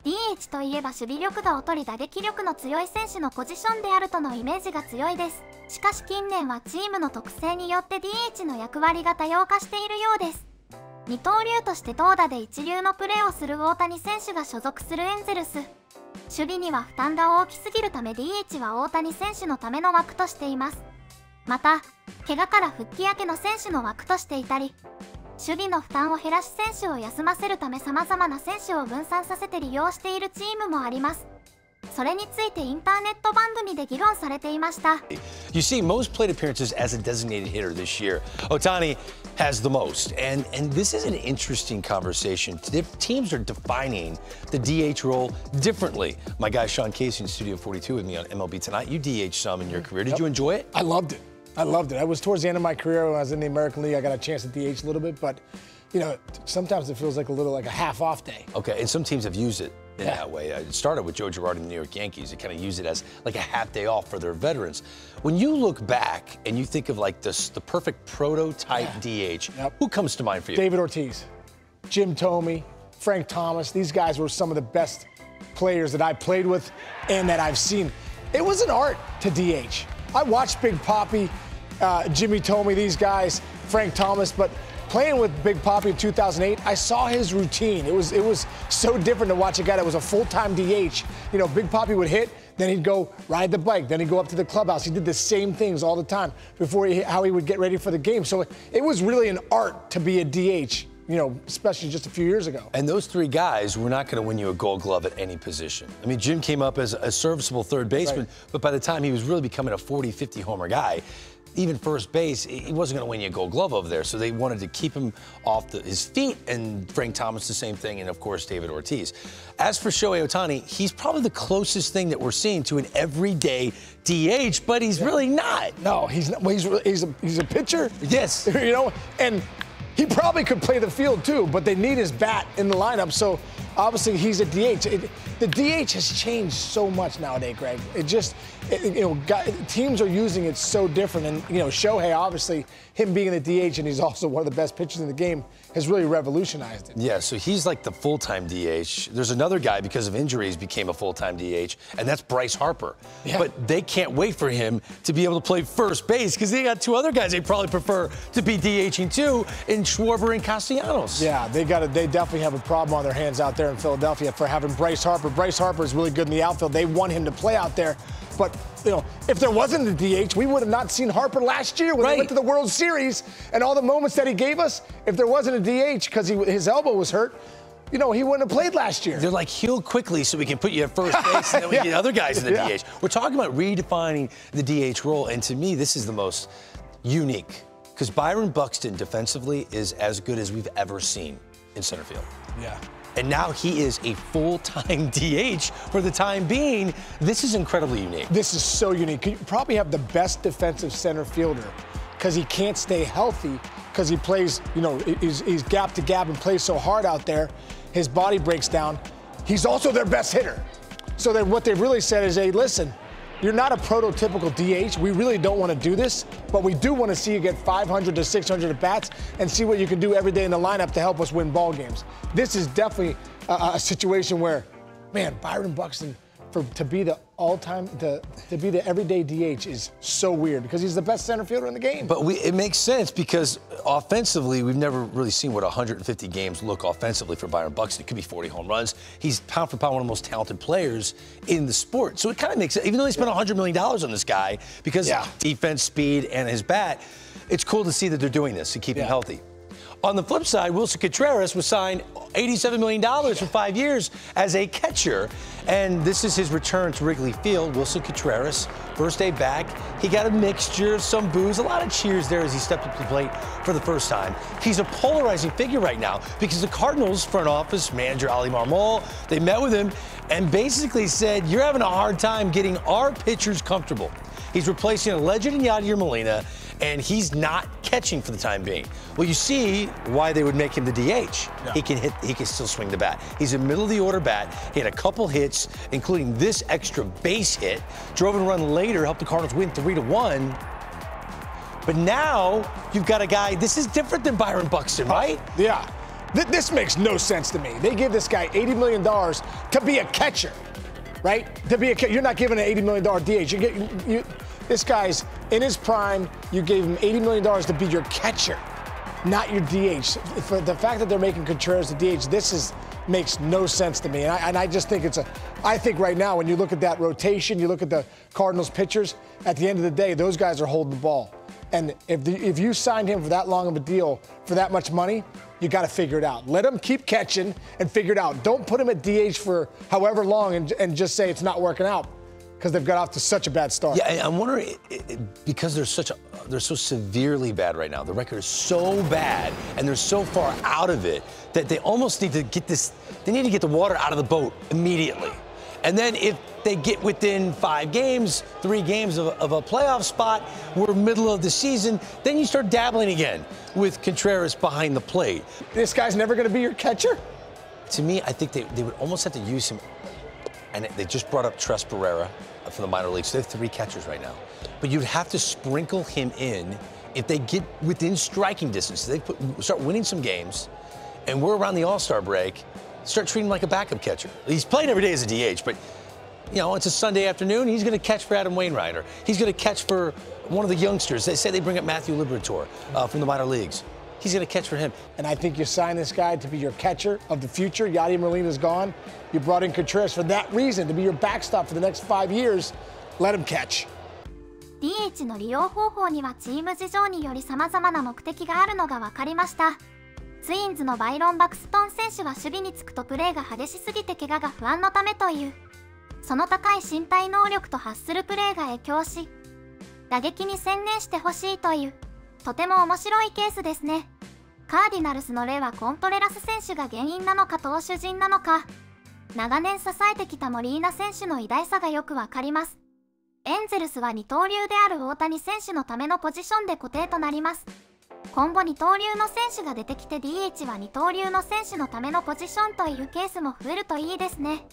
DH といえば守備力が劣り打撃力の強い選手のポジションであるとのイメージが強いです。しかし近年はチームの特性によって DH の役割が多様化しているようです。二刀流として投打で一流のプレーをする大谷選手が所属するエンゼルス。守備には負担が大きすぎるため DH は大谷選手のための枠としています。また、怪我から復帰明けの選手の枠としていたり、守備の負担を減らし選手を休ませるため様々な選手を分散させて利用しているチームもあります。それについてインターネット番組で議論されていました。You see most plate appearances as a designated hitter this year. Ohtani has the most, and this is an interesting conversation. Teams are defining the DH role differently. My guy Sean Casey in Studio 42 with me on MLB Tonight. You DH some in your career. Did you enjoy it? I loved it. I loved it. I was towards the end of my career when I was in the American League. I got a chance to DH a little bit, but you know, sometimes it feels like a little like a half-off day. Okay, and some teams have used it in that way. It started with Joe Girardi in the New York Yankees. They kind of use it as like a half day off for their veterans. When you look back and you think of like this, the perfect prototype DH, who comes to mind for you? David Ortiz, Jim Thome, Frank Thomas. These guys were some of the best players that I played with and that I've seen. It was an art to DH. I watched Big Papi, Jimmy Thome, these guys, Frank Thomas, but playing with Big Papi in 2008, I saw his routine. It was so different to watch a guy that was a full-time DH. You know, Big Papi would hit, then he'd go ride the bike, then he'd go up to the clubhouse. He did the same things all the time before how he would get ready for the game. So it was really an art to be a DH. You know, especially just a few years ago. And those three guys were not going to win you a Gold Glove at any position. I mean, Jim came up as a serviceable third baseman, but by the time he was really becoming a 40, 50 homer guy, even first base, he wasn't going to win you a Gold Glove over there. So they wanted to keep him off his feet, and Frank Thomas the same thing, and of course David Ortiz. As for Shohei Ohtani, he's probably the closest thing that we're seeing to an everyday DH, but he's really not. No, he's not. Well, he's a pitcher. Yes. You know, and he probably could play the field too, but they need his bat in the lineup. So obviously he's a DH. The DH has changed so much nowadays, Greg. Teams are using it so different. And, you know, Shohei, obviously, him being the DH, and he's also one of the best pitchers in the game, has really revolutionized it. Yeah, so he's like the full-time DH. There's another guy, because of injuries, became a full-time DH, and that's Bryce Harper. Yeah. But they can't wait for him to be able to play first base, because they got two other guys they probably prefer to be DHing too, in Schwarber and Castellanos. Yeah, they definitely have a problem on their hands out there in Philadelphia for having Bryce Harper. Bryce Harper is really good in the outfield. They want him to play out there. But, you know, if there wasn't a DH, we would have not seen Harper last year when he went to the World Series and all the moments that he gave us. If there wasn't a DH because his elbow was hurt, you know, he wouldn't have played last year. They're like, heal quickly so we can put you at first base and then we get other guys in the DH. We're talking about redefining the DH role, and to me, this is the most unique. Because Byron Buxton defensively is as good as we've ever seen in center field. Yeah. And now he is a full-time DH for the time being. This is incredibly unique. This is so unique. You probably have the best defensive center fielder because he can't stay healthy because he plays, you know, he's gap to gap and plays so hard out there. His body breaks down. He's also their best hitter. So what they've really said is, hey, listen, you're not a prototypical DH. We really don't want to do this, but we do want to see you get 500 to 600 at-bats and see what you can do every day in the lineup to help us win ball games. This is definitely a situation where, man, Byron Buxton, to be the all-time, to be the everyday DH is so weird because he's the best center fielder in the game. But it makes sense because offensively, we've never really seen what 150 games look offensively for Byron Buxton. It could be 40 home runs. He's pound for pound one of the most talented players in the sport. So it kind of makes sense. Even though they spent $100 million on this guy because of defense, speed, and his bat, it's cool to see that they're doing this to keep him healthy. On the flip side, Wilson Contreras was signed $87 million for 5 years as a catcher, and this is his return to Wrigley Field. Wilson Contreras, first day back, he got a mixture of some boos, a lot of cheers there as he stepped up to the plate for the first time. He's a polarizing figure right now because the Cardinals front office manager Ali Marmol, they met with him and basically said, you're having a hard time getting our pitchers comfortable. He's replacing a legend in Yadier Molina, and he's not catching for the time being. Well, you see why they would make him the DH. Yeah. He can still swing the bat. He's a middle-of-the-order bat. He had a couple hits, including this extra base hit. Drove and run later, helped the Cardinals win 3-1. But now you've got a guy, this is different than Byron Buxton, right? Yeah. This makes no sense to me. They give this guy $80 million to be a catcher, right? You're not giving an $80 million DH. This guy's in his prime. You gave him $80 million to be your catcher, not your DH. For the fact that they're making Contreras the DH, makes no sense to me. And I just think I think right now, when you look at that rotation, you look at the Cardinals pitchers, at the end of the day, those guys are holding the ball. And if you signed him for that long of a deal, for that much money, you got to figure it out. Let him keep catching and figure it out. Don't put him at DH for however long and just say it's not working out, because they've got off to such a bad start. Yeah, I'm wondering, because they're so severely bad right now. The record is so bad, and they're so far out of it that they almost need to get this. They need to get the water out of the boat immediately. And then if they get within 5 games, 3 games of a playoff spot, we're middle of the season, then you start dabbling again with Contreras behind the plate. This guy's never going to be your catcher? To me, I think they would almost have to use him. And they just brought up Tres Barrera from the minor leagues. So they have 3 catchers right now. But you'd have to sprinkle him in if they get within striking distance. They start winning some games, and we're around the All-Star break. Start treating him like a backup catcher. He's playing every day as a DH, but it's a Sunday afternoon. He's going to catch for Adam Wainwright, or he's going to catch for one of the youngsters. They say they bring up Matthew Liberatore from the minor leagues. He's going to catch for him. And I think you signed this guy to be your catcher of the future. Yadier Molina's gone. You brought in Contreras for that reason, to be your backstop for the next 5 years. Let him catch. DH の利用方法にはチーム事情により様々な目的があるのが分かりました。ツインズのバイロン・バクストン選手は守備につくとプレーが激しすぎて怪我が不安のためという、その高い身体能力とハッスルプレーが影響し、打撃に専念してほしいという、とても面白いケースですね。カーディナルスの例はコントレラス選手が原因なのか投手陣なのか、長年支えてきたモリーナ選手の偉大さがよくわかります。エンゼルスは二刀流である大谷選手のためのポジションで固定となります。今後二刀流の選手が出てきて DH は二刀流の選手のためのポジションというケースも増えるといいですね。